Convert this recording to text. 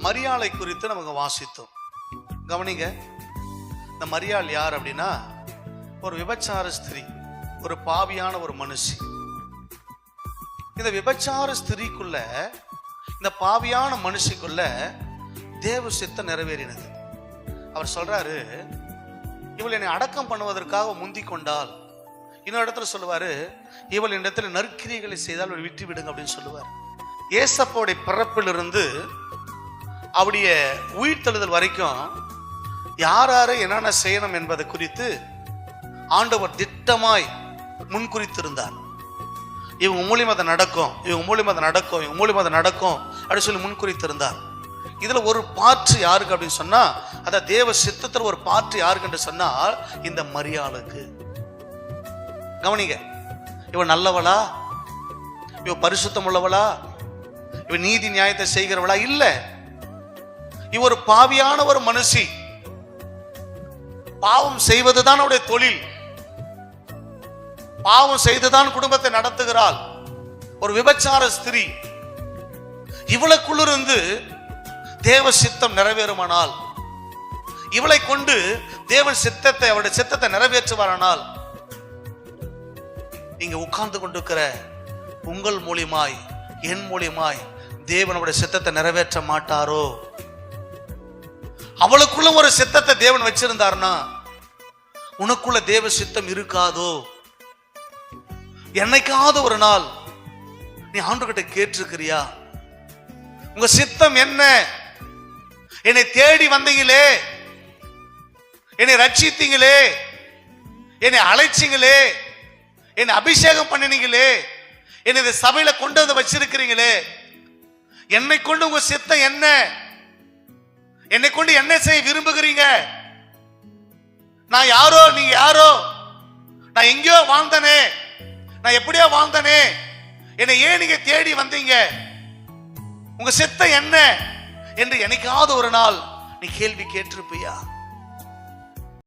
மரியாளை குறித்து நமக்கு வாசித்தோம். கவனிங்க, இந்த மரியாள் யார் அப்படின்னா ஒரு விபச்சார ஸ்திரீ, ஒரு பாவியான ஒரு மனுஷி. இந்த விபச்சார ஸ்திரீக்குள்ள, இந்த பாவியான மனுஷிக்குள்ள தேவ சித்தம் நிறைவேறினது. அவர் சொல்றாரு, இவள் என்னை அடக்கம் பண்ணுவதற்காக முந்தி கொண்டால். இன்னொரு இடத்துல சொல்லுவாரு, இவள் இடத்துல நற்கிரியைகளை செய்தால் விட்டு விடுங்க அப்படின்னு சொல்லுவார். ஏசப்போடைய பிறப்பிலிருந்து அவருடைய உயிர்த்தெழுதல் வரைக்கும் யார் யாரு என்னென்ன செய்யணும் என்பதை குறித்து ஆண்டவர் திட்டமாய் முன்குறித்திருந்தார். இவங்க மூலியமா அதை நடக்கும், இவங்க மூலியமா அதை நடக்கும், இவங்க மூலியமா அதை நடக்கும் அப்படின்னு சொல்லி முன்குறித்திருந்தார். இதுல ஒரு பாற்று யாருக்கு அப்படின்னு சொன்னா, அத தேவ சித்தத்துல ஒரு பாற்று யாருக்கு என்று சொன்னால் இந்த மரியாளுக்கு. கவனிங்க, இவன் நல்லவளா, இவ பரிசுத்தம் உள்ளவளா, இவ நீதி நியாயத்தை செய்கிறவளா? இல்ல, இவ ஒரு பாவியான ஒரு மனுஷி. பாவம் செய்வதுதான் அவருடைய தொழில், பாவம் செய்துதான் குடும்பத்தை நடத்துகிறாள். ஒரு விபச்சார ஸ்திரீ. இவளுக்குள்ளிருந்து தேவ சித்தம் நிறைவேறுமானால், இவளை கொண்டு தேவன் சித்தத்தை, அவருடைய சித்தத்தை நிறைவேற்றுவாரானால், நீங்க உட்கார்ந்து கொண்டிருக்கிற உங்கள் மூலியமாய், என் மூலியமாய் தேவன் அவருடைய சித்தத்தை நிறைவேற்ற மாட்டாரோ? அவளுக்குள்ள ஒரு சித்தத்தை தேவன் வச்சிருந்தார்னா உனக்குள்ள தேவ சித்தம் இருக்காதோ? என்னைக்காவது ஒரு நாள் நீ ஆண்டவர்கிட்ட கேட்டிருக்கிறியா, உங்க சித்தம் என்ன? என்னை தேடி வந்தீங்களே, என்னை ரட்சித்தீங்களே, என்னை அழைச்சிங்களே, என்னை அபிஷேகம் பண்ணினீங்களே, என்னை இந்த சபையில கொண்டு வந்து வச்சிருக்கிறீங்களே, என்னை கொண்டு உங்க சித்தம் என்ன? என்னை கொண்டு என்ன செய்ய விரும்புகிறீங்க? நான் யாரோ, நீங்க யாரோ? நான் எங்கேயோ வாழ்ந்தனே, நான் எப்படியோ வாழ்ந்தனே, என்னை ஏன் நீங்க தேடி வந்தீங்க? உங்க சித்தம் என்ன என்று என்னைக்காவது ஒரு நாள் நீ கேள்வி கேட்டிருப்பியா?